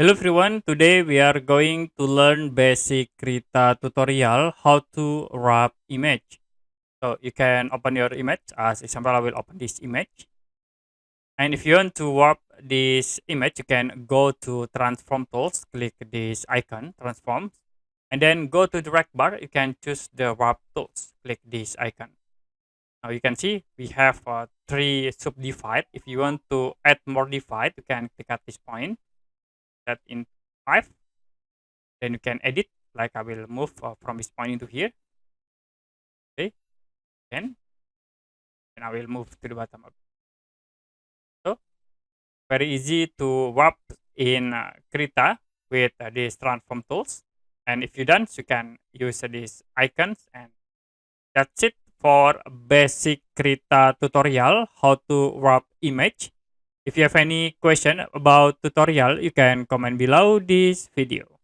Hello everyone, today we are going to learn basic Krita tutorial how to wrap image. So you can open your image. As example, I will open this image. And if you want to wrap this image, you can go to transform tools, click this icon, transform, and then go to the drag bar. You can choose the wrap tools, click this icon. Now you can see we have three subdivide. If you want to add more divide, you can click at this point, that in 5. Then you can edit, like I will move from this point into here. Okay, then and I will move to the bottom of it. So very easy to wrap in Krita with these transform tools. And if you done, you can use these icons. And that's it for basic Krita tutorial how to wrap image. If you have any question about tutorial, you can comment below this video.